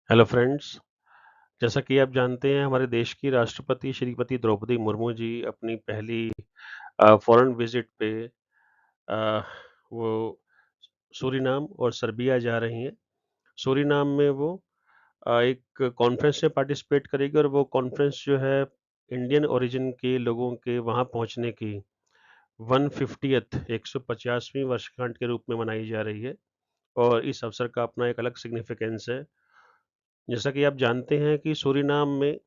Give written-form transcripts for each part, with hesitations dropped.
Hello friends. जैसा कि आप जानते हैं हमारे देश की राष्ट्रपति श्रीमती द्रौपदी मुर्मू जी अपनी पहली फॉरेन विजिट पे वो सूरीनाम और सर्बिया जा रही हैं। सूरीनाम में वो एक कॉन्फ्रेंस में पार्टिसिपेट करेगी और वो कॉन्फ्रेंस जो है इंडियन ओरिजिन के लोगों के वहाँ पहुँचने की 150th 150वीं वर्षगांठ के रूप में मनाई जा रही है और इस अवसर का अपना एक अलग सिग्निफिकेंस है। जैसा कि आप जानते हैं कि सूरीनाम में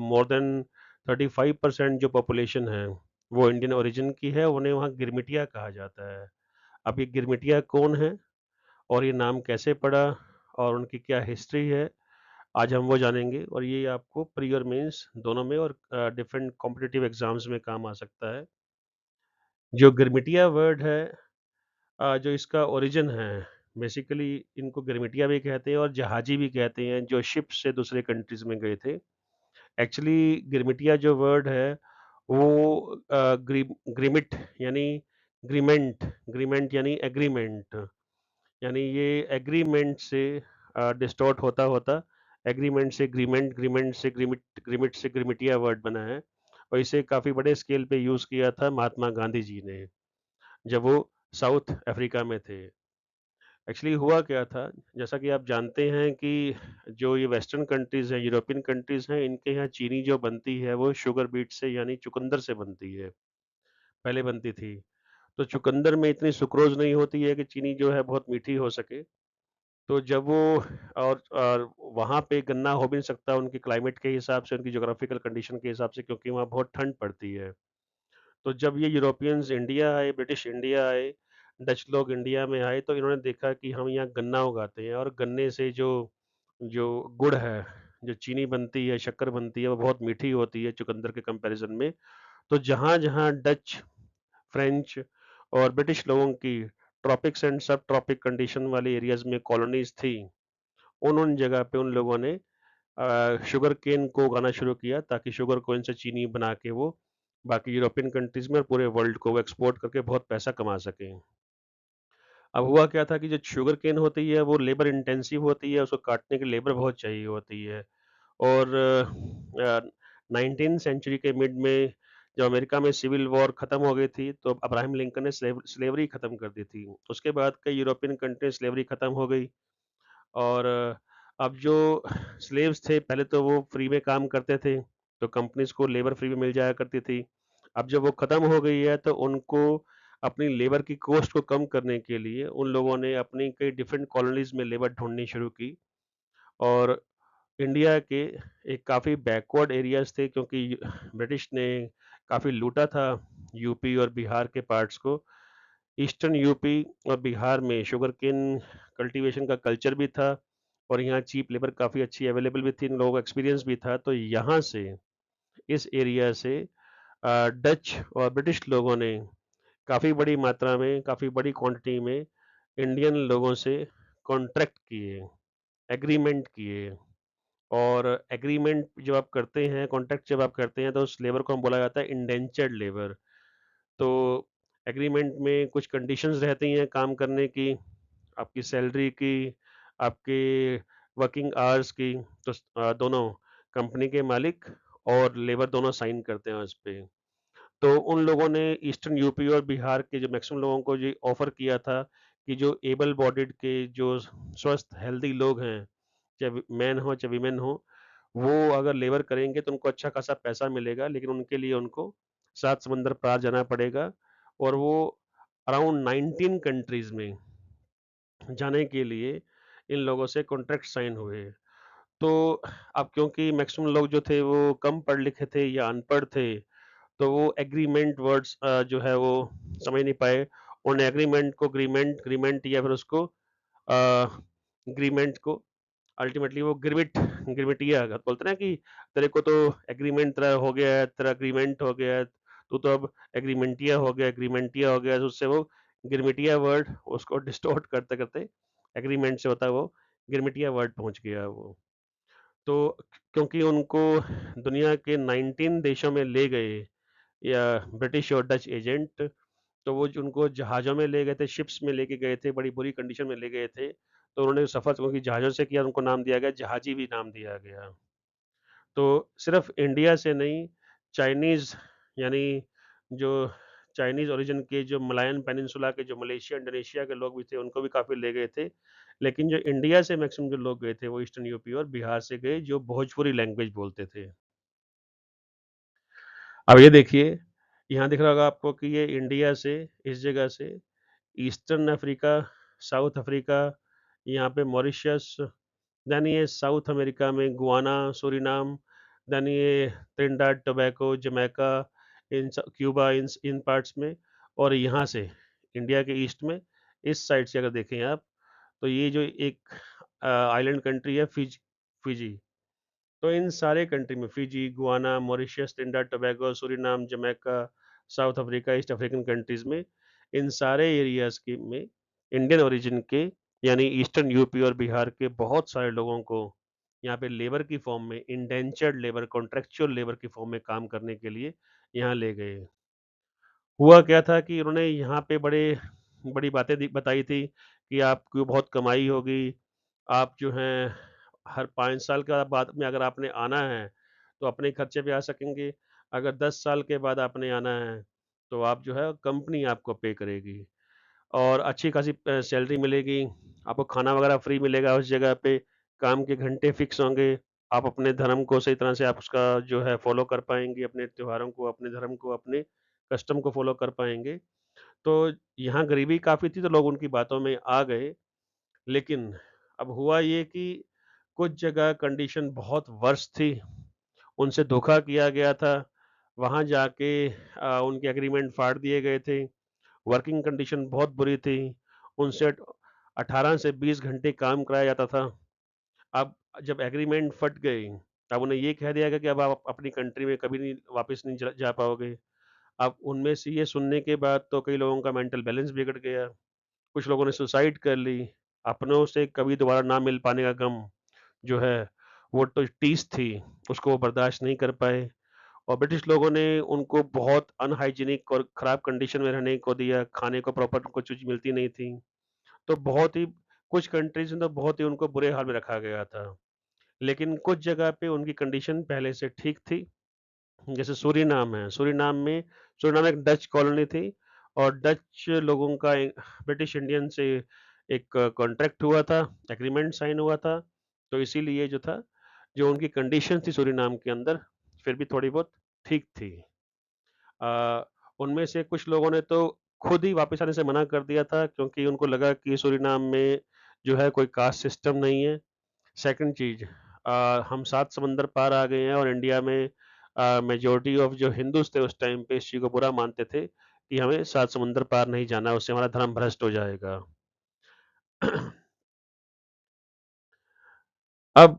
मोर देन 35% जो पॉपुलेशन है वो इंडियन ओरिजिन की है। उन्हें वहाँ गिरमिटिया कहा जाता है। अब ये गिरमिटिया कौन है और ये नाम कैसे पड़ा और उनकी क्या हिस्ट्री है, आज हम वो जानेंगे और ये आपको प्री और मेंस दोनों में और डिफरेंट कॉम्पिटिटिव एग्जाम्स में काम आ सकता है। जो गिरमिटिया वर्ड है, जो इसका ओरिजिन है, बेसिकली इनको गिरमिटिया भी कहते हैं और जहाजी भी कहते हैं जो शिप से दूसरे कंट्रीज में गए थे। एक्चुअली गिरमिटिया जो वर्ड है वो ग्रिमिट यानी ग्रीमेंट, ग्रीमेंट यानी एग्रीमेंट, यानी ये एग्रीमेंट से डिस्टॉर्ट होता होता एग्रीमेंट से ग्रीमेंट, ग्रीमेंट से ग्रिमिट, ग्रिमिट से ग्रिमिटिया वर्ड बना है और इसे काफ़ी बड़े स्केल पे यूज़ किया था महात्मा गांधी जी ने जब वो साउथ अफ्रीका में थे। एक्चुअली हुआ क्या था, जैसा कि आप जानते हैं कि जो ये वेस्टर्न कंट्रीज़ हैं, यूरोपियन कंट्रीज़ हैं, इनके यहाँ चीनी जो बनती है वो शुगर बीट से यानी चुकंदर से बनती है, पहले बनती थी। तो चुकंदर में इतनी सुक्रोज़ नहीं होती है कि चीनी जो है बहुत मीठी हो सके। तो जब वो और वहाँ पे गन्ना हो भी नहीं सकता उनके क्लाइमेट के हिसाब से, उनकी ज्योग्राफिकल कंडीशन के हिसाब से क्योंकि वहाँ बहुत ठंड पड़ती है। तो जब ये यूरोपियंस इंडिया आए, ब्रिटिश इंडिया आए, डच लोग इंडिया में आए तो इन्होंने देखा कि हम यहाँ गन्ना उगाते हैं और गन्ने से जो जो गुड़ है, जो चीनी बनती है, शक्कर बनती है, वो बहुत मीठी होती है चुकंदर के कंपैरिज़न में। तो जहाँ-जहाँ डच, फ्रेंच और ब्रिटिश लोगों की ट्रॉपिक्स एंड सब ट्रॉपिक कंडीशन वाले एरियाज़ में कॉलोनीज़ थी, उन-उन जगह पे उन लोगों ने शुगर केन को उगाना शुरू किया ताकि शुगर केन से चीनी बना के वो बाकी यूरोपियन कंट्रीज में और पूरे वर्ल्ड को वो एक्सपोर्ट करके बहुत पैसा कमा सकें। अब हुआ क्या था कि जो शुगर केन होती है वो लेबर इंटेंसिव होती है, उसको काटने की लेबर बहुत चाहिए होती है और 19th सेंचुरी के मिड में जब अमेरिका में सिविल वॉर खत्म हो गई थी तो अब्राहम लिंकन ने स्लेवरी खत्म कर दी थी। उसके बाद कई यूरोपियन कंट्री स्लेवरी खत्म हो गई और अब जो स्लेव्स थे पहले तो वो फ्री में काम करते थे, तो कंपनीज़ को लेबर फ्री में मिल जाया करती थी। अब जब वो खत्म हो गई है तो उनको अपनी लेबर की कॉस्ट को कम करने के लिए उन लोगों ने अपनी कई डिफरेंट कॉलोनीज़ में लेबर ढूँढनी शुरू की और इंडिया के एक काफ़ी बैकवर्ड एरियाज़ थे क्योंकि ब्रिटिश ने काफ़ी लूटा था यूपी और बिहार के पार्ट्स को। ईस्टर्न यूपी और बिहार में शुगरकेन कल्टीवेशन का कल्चर भी था और यहाँ चीप लेबर काफ़ी अच्छी अवेलेबल भी थी, इन लोगों को एक्सपीरियंस भी था। तो यहाँ से, इस एरिया से डच और ब्रिटिश लोगों ने काफ़ी बड़ी मात्रा में, काफ़ी बड़ी क्वांटिटी में इंडियन लोगों से कॉन्ट्रैक्ट किए, एग्रीमेंट किए और एग्रीमेंट जब आप करते हैं, कॉन्ट्रैक्ट जब आप करते हैं तो उस लेबर को हम बोला जाता है इंडेंचर्ड लेबर। तो एग्रीमेंट में कुछ कंडीशंस रहती हैं काम करने की, आपकी सैलरी की, आपके वर्किंग आवर्स की। तो दोनों कंपनी के मालिक और लेबर दोनों साइन करते हैं उस पे। तो उन लोगों ने ईस्टर्न यूपी और बिहार के जो मैक्सिमम लोगों को ये ऑफर किया था कि जो एबल बॉडीड के जो स्वस्थ हेल्दी लोग हैं, चाहे मैन हो चाहे वीमेन हो, वो अगर लेबर करेंगे तो उनको अच्छा खासा पैसा मिलेगा, लेकिन उनके लिए उनको सात समंदर पार जाना पड़ेगा और वो अराउंड 19 कंट्रीज में जाने के लिए इन लोगों से कॉन्ट्रैक्ट साइन हुए। तो अब क्योंकि मैक्सिमम लोग जो थे वो कम पढ़ लिखे थे या अनपढ़ थे, तो वो एग्रीमेंट वर्ड्स जो है वो समझ नहीं पाए। उन्होंने एग्रीमेंट को ग्रीमेंट, ग्रीमेंट या फिर उसको ग्रीमेंट को अल्टीमेटली वो गिरमिटिया बोलते ना कि तेरे को तो एग्रीमेंट तेरा हो गया है, तेरा एग्रीमेंट हो गया है, तू तो अब एग्रीमेंटिया हो गया, तो उससे वो गिरमिटिया वर्ड उसको डिस्टॉर्ट करते करते एग्रीमेंट से होता है वो गिरमिटिया वर्ड पहुंच गया वो। तो क्योंकि उनको दुनिया के 19 देशों में ले गए या ब्रिटिश और डच एजेंट, तो वो जो उनको जहाज़ों में ले गए थे, शिप्स में लेके गए थे, बड़ी बुरी कंडीशन में ले गए थे। तो उन्होंने सफ़र क्योंकि जहाज़ों से किया, उनको नाम दिया गया, जहाजी भी नाम दिया गया। तो सिर्फ़ इंडिया से नहीं, चाइनीज़ यानी जो चाइनीज़ ओरिजिन के जो मलायन पेनिनसुला के जो मलेशिया, इंडोनेशिया के लोग भी थे, उनको भी काफ़ी ले गए थे। लेकिन जो इंडिया से मैक्सिमम जो लोग गए थे, वो ईस्टर्न यूपी और बिहार से गए, जो भोजपुरी लैंग्वेज बोलते थे। अब ये देखिए, यहाँ दिख रहा होगा आपको कि ये इंडिया से, इस जगह से ईस्टर्न अफ्रीका, साउथ अफ्रीका, यहाँ पे मॉरिशस, देन ये साउथ अमेरिका में गुयाना, सूरीनाम, देन ये त्रिनिदाद टोबैको, जमैका, क्यूबा, इन पार्ट्स में, और यहाँ से इंडिया के ईस्ट में इस साइड से अगर देखें आप, तो ये जो एक आइलैंड कंट्री है फिजी। तो इन सारे कंट्री में Fiji, Guyana, Mauritius, Trinidad Tobago, Suriname, Jamaica, south Africa, east African countries में, इन सारे एरियाज के में इंडियन ओरिजिन के यानी ईस्टर्न यूपी और बिहार के बहुत सारे लोगों को यहाँ पे लेबर की फॉर्म में, इंडेंचर्ड लेबर, कॉन्ट्रेक्चुअल लेबर की फॉर्म में काम करने के लिए यहाँ ले गए। हुआ क्या था कि उन्होंने यहाँ पे बड़ी बातें बताई थी कि आपको बहुत कमाई होगी, आप जो हैं हर 5 साल का बाद में अगर आपने आना है, तो अपने खर्चे पे आ सकेंगे। अगर 10 साल के बाद आपने आना है, तो आप जो है कंपनी आपको पे करेगी और अच्छी खासी सैलरी मिलेगी, आपको खाना वगैरह फ्री मिलेगा उस जगह पे, काम के घंटे फिक्स होंगे, आप अपने धर्म को सही तरह से आप उसका जो है फ़ॉलो कर पाएँगे, अपने त्योहारों को, अपने धर्म को, अपने कस्टम को फ़ॉलो कर पाएँगे। तो यहाँ गरीबी काफ़ी थी, तो लोग उनकी बातों में आ गए। लेकिन अब हुआ ये कि कुछ जगह कंडीशन बहुत वर्स्ट थी, उनसे धोखा किया गया था, वहाँ जाके उनके एग्रीमेंट फाड़ दिए गए थे, वर्किंग कंडीशन बहुत बुरी थी, उनसे 18 से 20 घंटे काम कराया जाता था। अब जब एग्रीमेंट फट गई, तब उन्हें ये कह दिया गया कि अब आप अपनी कंट्री में कभी नहीं वापस नहीं जा पाओगे। अब उनमें से ये सुनने के बाद तो कई लोगों का मेंटल बैलेंस बिगड़ गया, कुछ लोगों ने सुसाइड कर ली, अपनों से कभी दोबारा ना मिल पाने का गम जो है, वो तो टीस थी, उसको वो बर्दाश्त नहीं कर पाए और ब्रिटिश लोगों ने उनको बहुत अनहाइजीनिक और खराब कंडीशन में रहने को दिया, खाने को प्रॉपर उनको चीज़ मिलती नहीं थी। तो बहुत ही कुछ कंट्रीज़ में तो बहुत ही उनको बुरे हाल में रखा गया था। लेकिन कुछ जगह पे उनकी कंडीशन पहले से ठीक थी, जैसे सूरीनाम एक डच कॉलोनी थी और डच लोगों का ब्रिटिश इंडियन से एक कॉन्ट्रैक्ट हुआ था, एग्रीमेंट साइन हुआ था, तो इसीलिए जो था, जो उनकी कंडीशन थी सूरीनाम के अंदर, फिर भी थोड़ी बहुत ठीक थी। उनमें से कुछ लोगों ने तो खुद ही वापस आने से मना कर दिया था क्योंकि उनको लगा कि सूरीनाम में जो है कोई कास्ट सिस्टम नहीं है। सेकंड चीज़, हम 7 समंदर पार आ गए हैं और इंडिया में मेजॉरिटी ऑफ जो हिंदूज़ थे उस टाइम पे इस चीज़ को बुरा मानते थे कि हमें 7 समुंदर पार नहीं जाना, उससे हमारा धर्म भ्रष्ट हो जाएगा। अब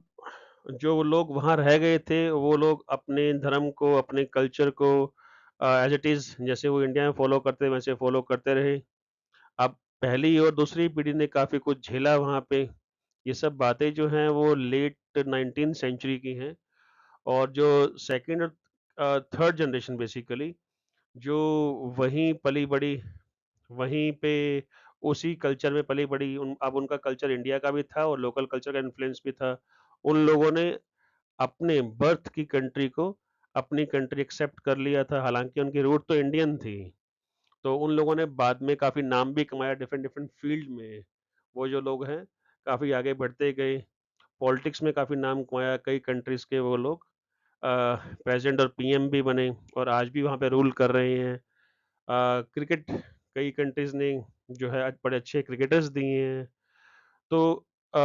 जो लोग वहाँ रह गए थे, वो लोग अपने धर्म को, अपने कल्चर को एज़ इट इज़ जैसे वो इंडिया में फ़ॉलो करते वैसे फ़ॉलो करते रहे। अब पहली और दूसरी पीढ़ी ने काफ़ी कुछ झेला वहाँ पे। ये सब बातें जो हैं वो लेट 19th सेंचुरी की हैं और जो सेकंड और थर्ड जनरेशन बेसिकली जो वहीं पली-बड़ी, वहीं पे उसी कल्चर में पली-बड़ी अब उनका कल्चर इंडिया का भी था और लोकल कल्चर का इन्फ्लुएंस भी था। उन लोगों ने अपने बर्थ की कंट्री को अपनी कंट्री एक्सेप्ट कर लिया था, हालाँकि उनकी रूट तो इंडियन थी। तो उन लोगों ने बाद में काफ़ी नाम भी कमाया डिफरेंट डिफरेंट फील्ड में। वो जो लोग हैं, काफ़ी आगे बढ़ते गए, पॉलिटिक्स में काफ़ी नाम कमाया, कई कंट्रीज़ के वो लोग प्रेज़िडेंट और पीएम भी बने और आज भी वहाँ पे रूल कर रहे हैं। क्रिकेट कई कंट्रीज़ ने जो है आज बड़े अच्छे क्रिकेटर्स दिए हैं। तो अ,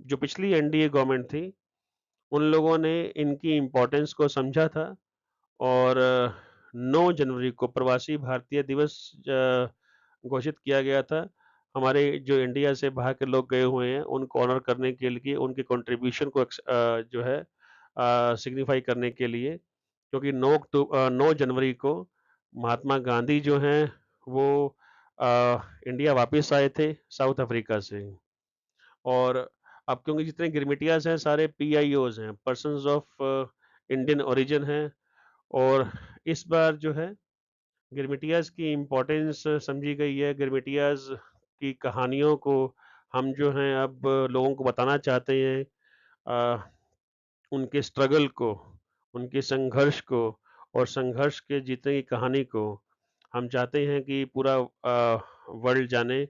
जो पिछली एनडीए गवर्नमेंट थी, उन लोगों ने इनकी इम्पोर्टेंस को समझा था और 9 जनवरी को प्रवासी भारतीय दिवस घोषित किया गया था। हमारे जो इंडिया से बाहर के लोग गए हुए हैं, उनको ऑनर करने के लिए, उनके कंट्रीब्यूशन को जो है सिग्निफ़ाई करने के लिए क्योंकि 9 जनवरी को महात्मा गांधी जो हैं, वो इंडिया वापस आए थे साउथ अफ्रीका से और अब क्योंकि जितने गिरमिटियाज़ हैं, सारे पीआईओज़ हैं, पर्सन्स ऑफ इंडियन ओरिजिन हैं और इस बार जो है गिरमिटियाज़ की इम्पोर्टेंस समझी गई है, गिरमिटियाज़ की कहानियों को हम जो हैं अब लोगों को बताना चाहते हैं अ, उनके स्ट्रगल को, उनके संघर्ष को और संघर्ष के जीतने की कहानी को हम चाहते हैं कि पूरा वर्ल्ड जाने,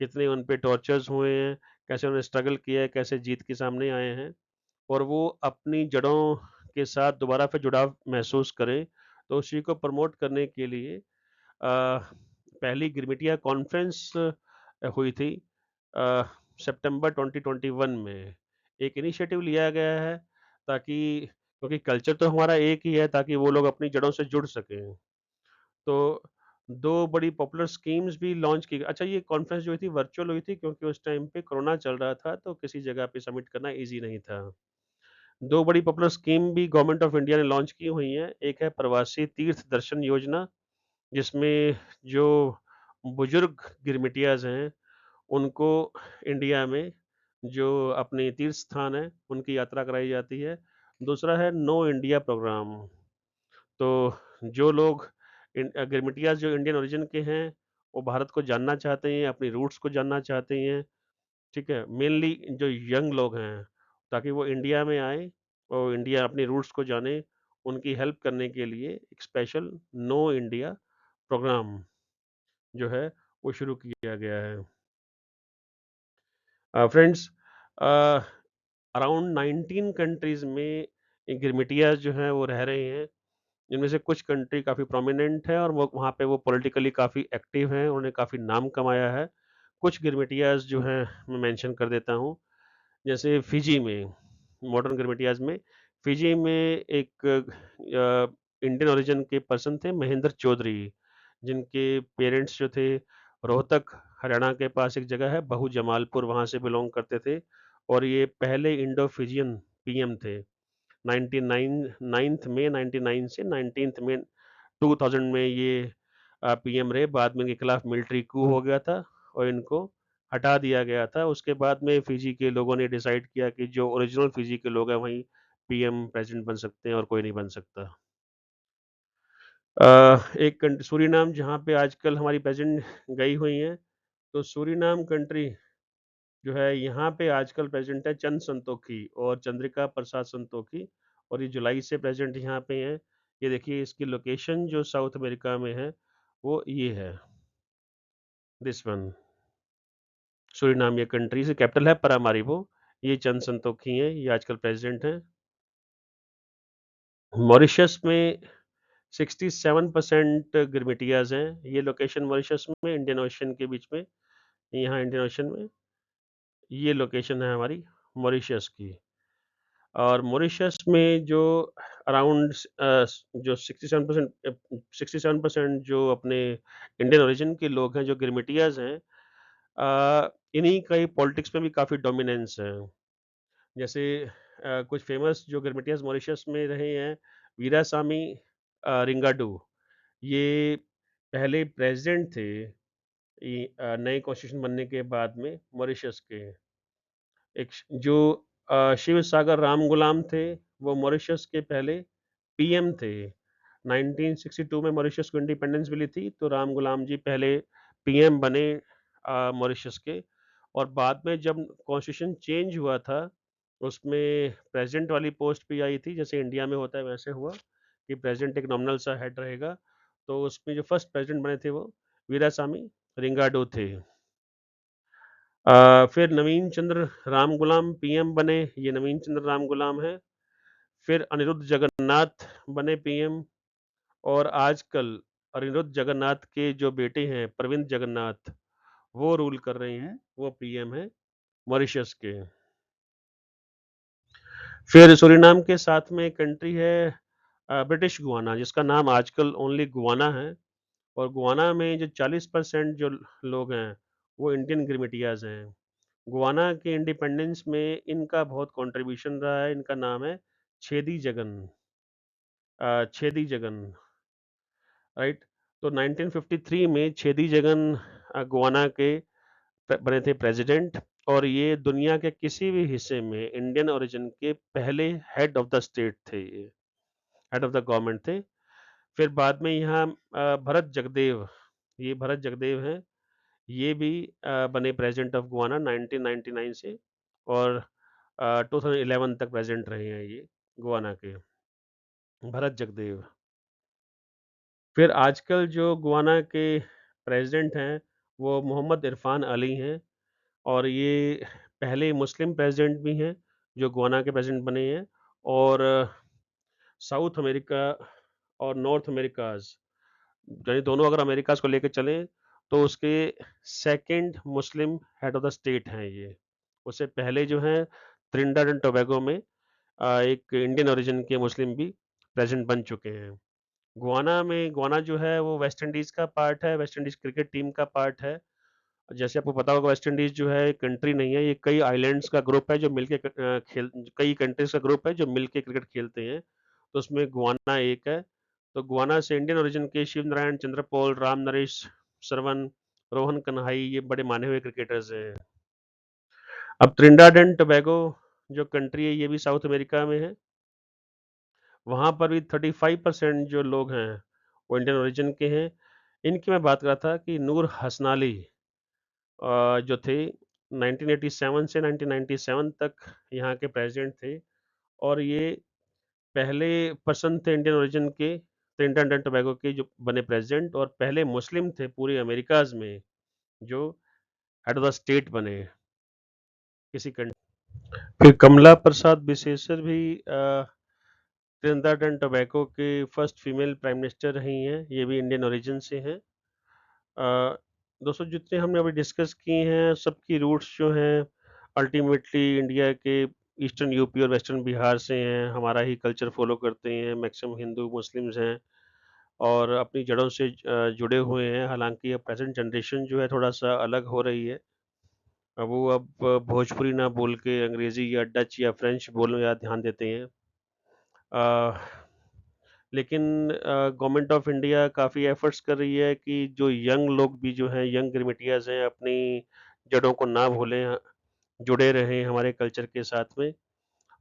कितने उन पे टॉर्चर्स हुए हैं, कैसे उन्होंने स्ट्रगल किया है, कैसे जीत के सामने आए हैं और वो अपनी जड़ों के साथ दोबारा फिर जुड़ाव महसूस करें। तो उसी को प्रमोट करने के लिए पहली गिरमिटिया कॉन्फ्रेंस हुई थी अ, सितंबर 2021 में। एक इनिशिएटिव लिया गया है ताकि क्योंकि कल्चर तो हमारा एक ही है ताकि वो लोग अपनी जड़ों से जुड़ सकें। तो 2 बड़ी पॉपुलर स्कीम्स भी लॉन्च की गई। अच्छा ये कॉन्फ्रेंस जो हुई थी वर्चुअल हुई थी क्योंकि उस टाइम पे कोरोना चल रहा था तो किसी जगह पे सबमिट करना ईज़ी नहीं था। 2 बड़ी पॉपुलर स्कीम भी गवर्नमेंट ऑफ इंडिया ने लॉन्च की हुई हैं। एक है प्रवासी तीर्थ दर्शन योजना जिसमें जो बुजुर्ग गिरमिटियाज़ हैं, उनको इंडिया में जो अपने तीर्थ स्थान हैं, उनकी यात्रा कराई जाती है। दूसरा है नो इंडिया प्रोग्राम। तो जो लोग गिरमिटियाज़ जो इंडियन ओरिजिन के हैं, वो भारत को जानना चाहते हैं, अपनी रूट्स को जानना चाहते हैं, ठीक है? मेनली जो यंग लोग हैं, ताकि वो इंडिया में आएँ और इंडिया अपनी रूट्स को जानें, उनकी हेल्प करने के लिए एक स्पेशल नो इंडिया प्रोग्राम जो है, वो शुरू किया गया है। फ्रेंड्स अ, अराउंड 19 कंट्रीज़ में गिरमिटियाज़ जो हैं, वो रह रहे हैं। जिनमें से कुछ कंट्री काफ़ी प्रोमिनेंट है और वो वहाँ पे वो पॉलिटिकली काफ़ी एक्टिव हैं, उन्होंने काफ़ी नाम कमाया है। कुछ गिरमिटियाज़ जो हैं, मैं मेंशन कर देता हूँ। जैसे फिजी में, मॉडर्न गिरमिटियाज़ में, फिजी में एक इंडियन ओरिजिन के पर्सन थे महेंद्र चौधरी, जिनके पेरेंट्स जो थे रोहतक, हरियाणा के पास एक जगह है बहु जमालपुर, वहाँ से बिलॉन्ग करते थे और ये पहले इंडो फिजियन पीएम थे। 99 9th मई 99 से 19th में 2000 में ये पीएम रहे। बाद में इनके खिलाफ मिलिट्री कू हो गया था और इनको हटा दिया गया था। उसके बाद में फिजी के लोगों ने डिसाइड किया कि जो ओरिजिनल फिजी के लोग हैं वही पीएम प्रेज़िडेंट बन सकते हैं और कोई नहीं बन सकता। एक सूरीनाम जहाँ पे आजकल हमारी प्रेज़िडेंट गई हुई हैं, तो सूरीनाम कंट्री जो है यहाँ पे आजकल प्रेज़िडेंट है चंद संतोखी और चंद्रिका प्रसाद संतोखी और ये जुलाई से प्रेज़िडेंट यहाँ पे हैं। ये देखिए इसकी लोकेशन जो साउथ अमेरिका में है, वो ये है, दिस वन। सूरीनाम ये कंट्री से कैपिटल है पैरामारिबो। ये चंद संतोखी हैं, ये आजकल प्रेज़िडेंट हैं। मॉरिशस में 67% गिरमिटियाज़ हैं। ये लोकेशन मॉरिशस में इंडियन ओशन के बीच में, यहाँ इंडियन ओशन में, ये लोकेशन है हमारी मॉरिशस की। और मॉरिशस में जो अराउंड जो 67% जो अपने इंडियन ओरिजिन के लोग हैं, जो गिरमिटियाज़ हैं, इन्हीं का ही पॉलिटिक्स में भी काफ़ी डोमिनेंस है। जैसे कुछ फेमस जो गिरमिटियाज़ मॉरिशस में रहे हैं, वीरासामी रिंगाडू, ये पहले प्रेज़िडेंट थे नए कॉन्स्टिट्यूशन बनने के बाद में मॉरिशस के। एक जो शिव सागर राम गुलाम थे, वो मॉरिशस के पहले पीएम थे। 1962 में मॉरिशस को इंडिपेंडेंस मिली थी, तो राम गुलाम जी पहले पीएम बने मॉरिशस के और बाद में जब कॉन्स्टिट्यूशन चेंज हुआ था, उसमें प्रेज़िडेंट वाली पोस्ट भी आई थी, जैसे इंडिया में होता है वैसे हुआ कि प्रेज़िडेंट एक नॉमिनल सा हेड रहेगा। तो उसमें जो फर्स्ट प्रेज़िडेंट बने थे वो वीरासामी रिंगाडो थे। फिर नवीन चंद्र राम गुलाम पीएम बने, ये नवीन चंद्र राम गुलाम हैं। फिर अनिरुद्ध जगन्नाथ बने पीएम और आजकल अनिरुद्ध जगन्नाथ के जो बेटे हैं प्रविंद जगन्नाथ, वो रूल कर रहे हैं, वो पीएम हैं मॉरिशस के। फिर सूरीनाम के साथ में एक कंट्री है ब्रिटिश गुआना, जिसका नाम आजकल ओनली गुआना है और गुआना में जो 40% जो लोग हैं, वो इंडियन गिरमिटियाज़ हैं। गुआना के इंडिपेंडेंस में इनका बहुत कंट्रीब्यूशन रहा है। इनका नाम है छेदी जगन, छेदी जगन, राइट? तो 1953 में छेदी जगन गुआना के बने थे प्रेसिडेंट और ये दुनिया के किसी भी हिस्से में इंडियन ओरिजिन के पहले हेड ऑफ द स्टेट थे, ये हेड ऑफ द गवर्नमेंट थे। फिर बाद में यहाँ भरत जगदेव, ये भरत जगदेव हैं, ये भी बने प्रेसिडेंट ऑफ गुयाना 1999 से और 2011 तक प्रेसिडेंट रहे हैं ये गुयाना के, भरत जगदेव। फिर आजकल जो गुयाना के प्रेसिडेंट हैं, वो मोहम्मद इरफान अली हैं और ये पहले मुस्लिम प्रेसिडेंट भी हैं, जो गुयाना के प्रेसिडेंट बने हैं और साउथ अमेरिका और नॉर्थ अमेरिकाज़ यानी दोनों अगर अमेरिकाज़ को लेके चलें, तो उसके second Muslim head of the state हैं ये। उससे पहले जो हैं त्रिनिदाद एंड टोबैगो में एक इंडियन ओरिजिन के मुस्लिम भी प्रेसिडेंट बन चुके हैं। गुयाना जो है वो वेस्ट इंडीज़ का पार्ट है, वेस्ट इंडीज़ क्रिकेट टीम का पार्ट है। जैसे आपको पता होगा वेस्ट इंडीज़ जो है एक कंट्री नहीं है, ये कई आइलैंड्स का ग्रुप है जो मिलके कई कंट्रीज़ का ग्रुप है जो मिलके क्रिकेट खेलते हैं। तो उसमें गुयाना एक है। तो गुयाना से इंडियन ओरिजिन के शिव नारायण चंद्रपौल, राम नरेश सरवन, रोहन कन्हाई ये बड़े माने हुए क्रिकेटर्स हैं। अब त्रिनिदाद एंड टोबैगो जो कंट्री है ये भी साउथ अमेरिका में है। वहाँ पर भी 35% जो लोग हैं वो इंडियन ओरिजिन के हैं। इनकी मैं बात कर रहा था कि नूर हसनाली जो थे 1987 से 1997 तक यहाँ के प्रेसिडेंट थे और ये पहले पर्सन थे इंडियन ओरिजिन के ट्रिनिडाद एंड टोबैगो के जो बने प्रेसिडेंट और पहले मुस्लिम थे पूरे अमेरिकाज में जो हेड ऑफ द स्टेट बने किसी कंट्री। फिर कमला प्रसाद बिसेसर भी ट्रिनिडाद एंड टोबैगो के फर्स्ट फीमेल प्राइम मिनिस्टर रही हैं, ये भी इंडियन ओरिजिन से हैं। दोस्तों जितने हमने अभी डिस्कस किए हैं सबकी रूट्स जो हैं अल्टीमेटली इंडिया के ईस्टर्न यूपी और वेस्टर्न बिहार से हैं, हमारा ही कल्चर फॉलो करते हैं, मैक्सिमम हिंदू मुस्लिम्स हैं और अपनी जड़ों से जुड़े हुए हैं। हालांकि अब प्रेजेंट जनरेशन जो है थोड़ा सा अलग हो रही है, अब भोजपुरी ना बोल के अंग्रेज़ी या डच या फ्रेंच बोलने ज़्यादा ध्यान देते हैं। अ, लेकिन गवर्नमेंट ऑफ इंडिया काफ़ी एफर्ट्स कर रही है कि जो यंग लोग भी जो हैं, यंग गिरमिटियाज़ हैं, अपनी जड़ों को ना भूलें, जुड़े रहें हमारे कल्चर के साथ में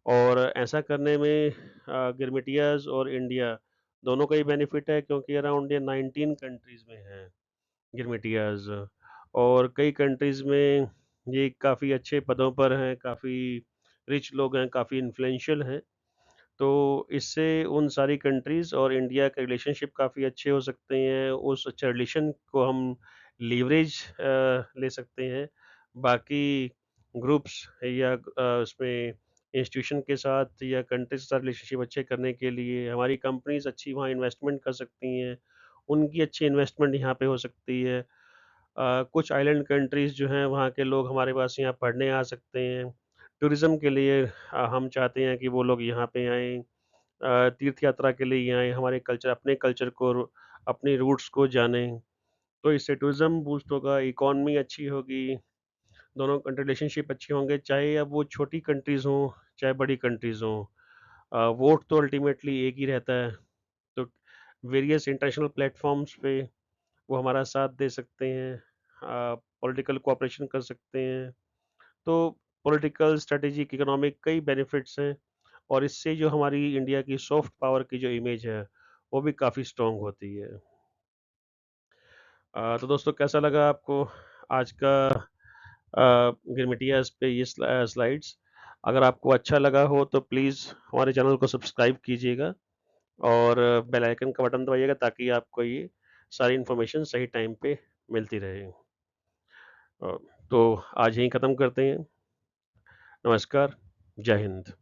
और ऐसा करने में गिरमिटियाज़ और इंडिया दोनों का ही बेनिफिट है क्योंकि अराउंड ये 19 कंट्रीज़ में हैं गिरमिटियाज़ और कई कंट्रीज़ में ये काफ़ी अच्छे पदों पर हैं, काफ़ी रिच लोग हैं, काफ़ी इन्फ्लुएंशियल हैं। तो इससे उन सारी कंट्रीज़ और इंडिया के रिलेशनशिप काफ़ी अच्छे हो सकते हैं। उस अच्छे रिलेशन को हम लीवरेज ले सकते हैं। बाकी ग्रुप्स या उसमें इंस्टीट्यूशन के साथ या कंट्रीज़ के साथ रिलेशनशिप अच्छे करने के लिए हमारी कंपनीज़ अच्छी वहाँ इन्वेस्टमेंट कर सकती हैं। उनकी अच्छी इन्वेस्टमेंट यहाँ पे हो सकती है। कुछ आइलैंड कंट्रीज़ जो हैं वहाँ के लोग हमारे पास यहाँ पढ़ने आ सकते हैं। टूरिज़्म के लिए हम चाहते हैं कि वो लोग यहाँ पे आएँ। तीर्थ यात्रा के लिए यहाँ आएँ, हमारे कल्चर अपने कल्चर को अपने रूट्स को जानें। तो इससे टूरिज़्म बूस्ट होगा, इकॉनमी अच्छी होगी, दोनों कंट्री रिलेशनशिप अच्छे होंगे, चाहे अब वो छोटी कंट्रीज़ हों, चाहे बड़ी कंट्रीज़ हों। वोट तो अल्टीमेटली एक ही रहता है, तो वेरियस इंटरनेशनल प्लेटफ़ॉर्म्स पे वो हमारा साथ दे सकते हैं, पॉलिटिकल कोऑपरेशन कर सकते हैं। तो पॉलिटिकल, स्ट्रैटेजिक, इकोनॉमिक कई बेनिफिट्स हैं और इससे जो हमारी इंडिया की सॉफ्ट पावर की जो इमेज है, वो भी काफ़ी स्ट्रॉन्ग होती है। तो दोस्तों कैसा लगा आपको आज का गिरमिटियाज़ पे ये स्लाइड्स? अगर आपको अच्छा लगा हो तो प्लीज़ हमारे चैनल को सब्सक्राइब कीजिएगा और बेल आइकन का बटन दबाइएगा ताकि आपको ये सारी इन्फॉर्मेशन सही टाइम पे मिलती रहे। अ, तो आज यहीं ख़त्म करते हैं। नमस्कार, जय हिंद।